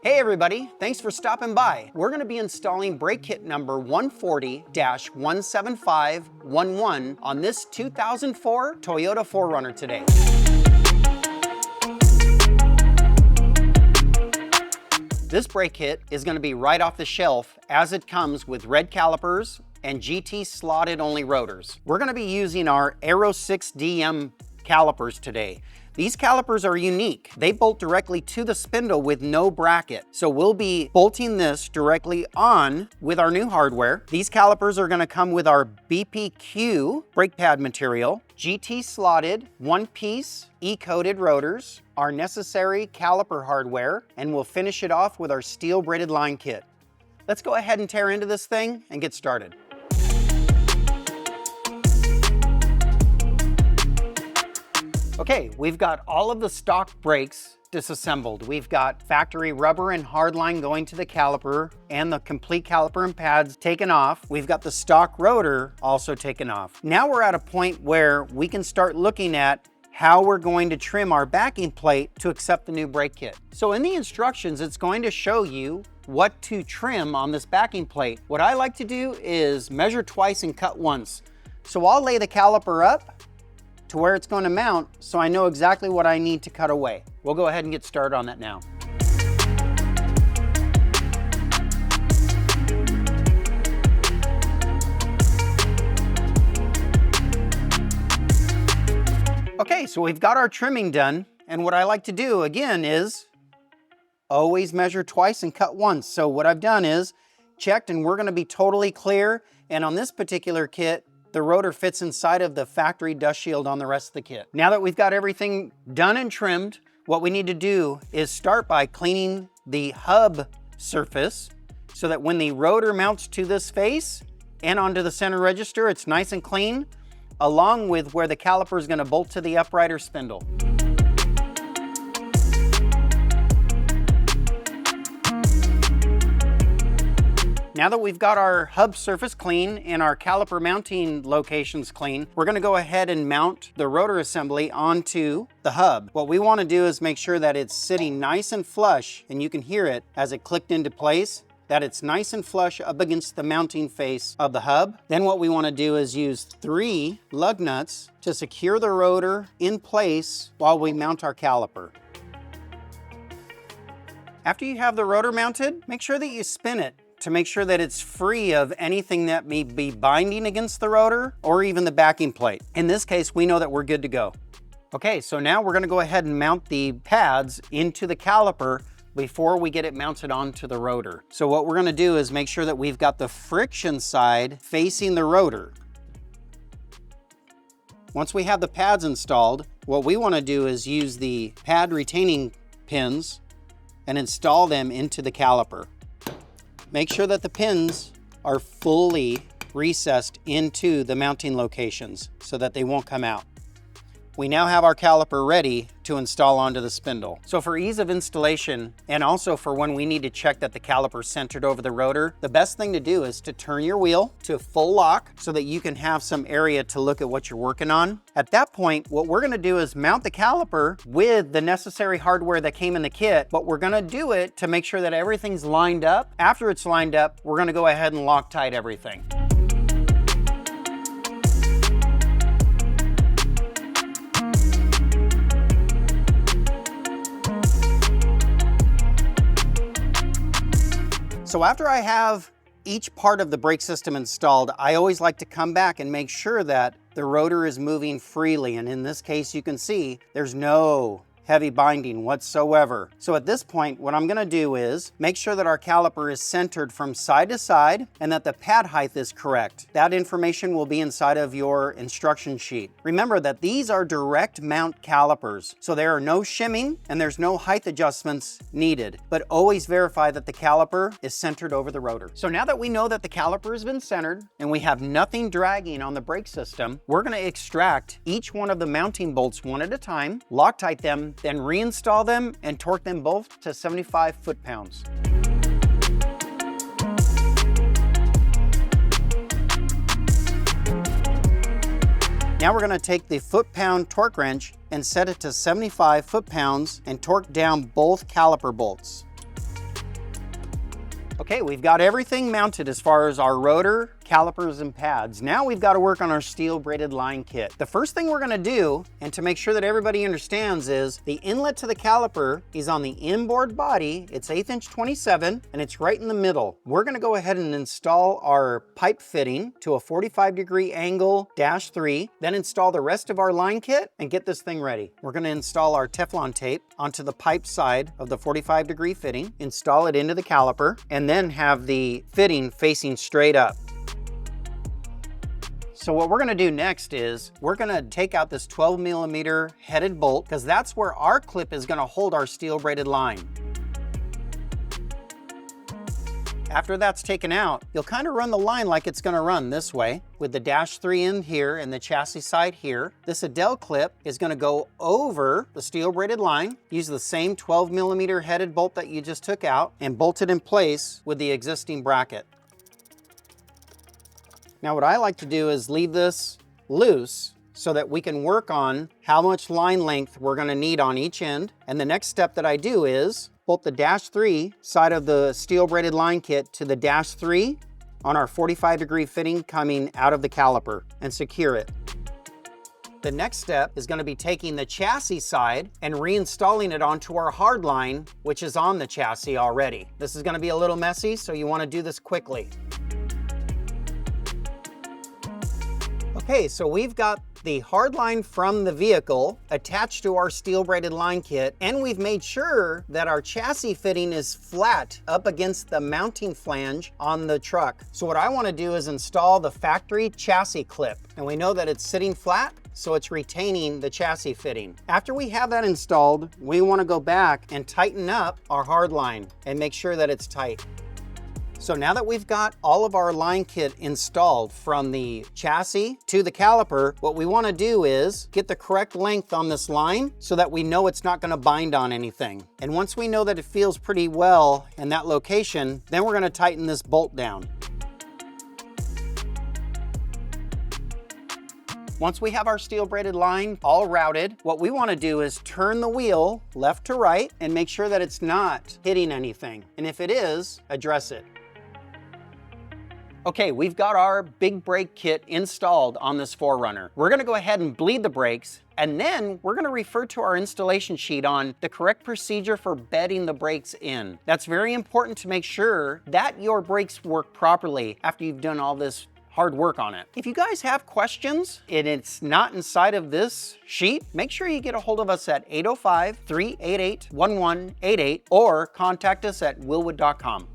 Hey everybody, thanks for stopping by. We're gonna be installing brake kit number 140-17511 on this 2004 Toyota 4Runner today. This brake kit is gonna be right off the shelf as it comes with red calipers and GT slotted only rotors. We're gonna be using our AERO6-DM calipers today. These calipers are unique. They bolt directly to the spindle with no bracket. So we'll be bolting this directly on with our new hardware. These calipers are gonna come with our BPQ brake pad material, GT slotted, one-piece E-coated rotors, our necessary caliper hardware, and we'll finish it off with our steel braided line kit. Let's go ahead and tear into this thing and get started. Okay, we've got all of the stock brakes disassembled. We've got factory rubber and hardline going to the caliper and the complete caliper and pads taken off. We've got the stock rotor also taken off. Now we're at a point where we can start looking at how we're going to trim our backing plate to accept the new brake kit. So in the instructions, it's going to show you what to trim on this backing plate. What I like to do is measure twice and cut once. So I'll lay the caliper up to where it's going to mount so I know exactly what I need to cut away. We'll go ahead and get started on that now. Okay, so we've got our trimming done, and what I like to do again is always measure twice and cut once. So what I've done is checked, and we're going to be totally clear, and on this particular kit the rotor fits inside of the factory dust shield on the rest of the kit. Now that we've got everything done and trimmed, what we need to do is start by cleaning the hub surface so that when the rotor mounts to this face and onto the center register, it's nice and clean, along with where the caliper is going to bolt to the upright or spindle. Now that we've got our hub surface clean and our caliper mounting locations clean, we're going to go ahead and mount the rotor assembly onto the hub. What we want to do is make sure that it's sitting nice and flush, and you can hear it as it clicked into place, that it's nice and flush up against the mounting face of the hub. Then what we want to do is use 3 lug nuts to secure the rotor in place while we mount our caliper. After you have the rotor mounted, make sure that you spin it to make sure that it's free of anything that may be binding against the rotor or even the backing plate. In this case, we know that we're good to go. Okay, so now we're gonna go ahead and mount the pads into the caliper before we get it mounted onto the rotor. So what we're gonna do is make sure that we've got the friction side facing the rotor. Once we have the pads installed, what we wanna do is use the pad retaining pins and install them into the caliper. Make sure that the pins are fully recessed into the mounting locations so that they won't come out. We now have our caliper ready to install onto the spindle. So for ease of installation, and also for when we need to check that the caliper is centered over the rotor, the best thing to do is to turn your wheel to full lock so that you can have some area to look at what you're working on. At that point, what we're gonna do is mount the caliper with the necessary hardware that came in the kit, but we're gonna do it to make sure that everything's lined up. After it's lined up, we're gonna go ahead and Loctite everything. So after I have each part of the brake system installed, I always like to come back and make sure that the rotor is moving freely. And in this case, you can see there's no heavy binding whatsoever. So at this point, what I'm gonna do is make sure that our caliper is centered from side to side and that the pad height is correct. That information will be inside of your instruction sheet. Remember that these are direct mount calipers, so there are no shimming and there's no height adjustments needed, but always verify that the caliper is centered over the rotor. So now that we know that the caliper has been centered and we have nothing dragging on the brake system, we're gonna extract each one of the mounting bolts one at a time, Loctite them, then reinstall them and torque them both to 75 foot-pounds. Now we're going to take the foot-pound torque wrench and set it to 75 foot-pounds and torque down both caliper bolts. Okay, we've got everything mounted as far as our rotor, calipers, and pads. Now we've got to work on our steel braided line kit. The first thing we're going to do, and to make sure that everybody understands, is the inlet to the caliper is on the inboard body. It's 1/8 inch 27, and it's right in the middle. We're going to go ahead and install our pipe fitting to a 45-degree angle -3, then install the rest of our line kit and get this thing ready. We're going to install our Teflon tape onto the pipe side of the 45-degree fitting, install it into the caliper, and then have the fitting facing straight up. So what we're gonna do next is we're gonna take out this 12mm headed bolt, because that's where our clip is gonna hold our steel braided line. After that's taken out, you'll kind of run the line like it's gonna run this way, with the -3 in here and the chassis side here. This Adele clip is gonna go over the steel braided line, use the same 12mm headed bolt that you just took out, and bolt it in place with the existing bracket. Now what I like to do is leave this loose so that we can work on how much line length we're gonna need on each end. And the next step that I do is bolt the -3 side of the steel braided line kit to the -3 on our 45-degree fitting coming out of the caliper and secure it. The next step is gonna be taking the chassis side and reinstalling it onto our hard line, which is on the chassis already. This is gonna be a little messy, so you wanna do this quickly. Okay, so we've got the hard line from the vehicle attached to our steel braided line kit, and we've made sure that our chassis fitting is flat up against the mounting flange on the truck. So what I want to do is install the factory chassis clip, and we know that it's sitting flat, so it's retaining the chassis fitting. After we have that installed, we want to go back and tighten up our hard line and make sure that it's tight. So now that we've got all of our line kit installed from the chassis to the caliper, what we want to do is get the correct length on this line so that we know it's not going to bind on anything. And once we know that it feels pretty well in that location, then we're going to tighten this bolt down. Once we have our steel braided line all routed, what we want to do is turn the wheel left to right and make sure that it's not hitting anything. And if it is, address it. Okay, we've got our big brake kit installed on this 4Runner. We're gonna go ahead and bleed the brakes, and then we're gonna refer to our installation sheet on the correct procedure for bedding the brakes in. That's very important to make sure that your brakes work properly after you've done all this hard work on it. If you guys have questions and it's not inside of this sheet, make sure you get a hold of us at 805-388-1188 or contact us at wilwood.com.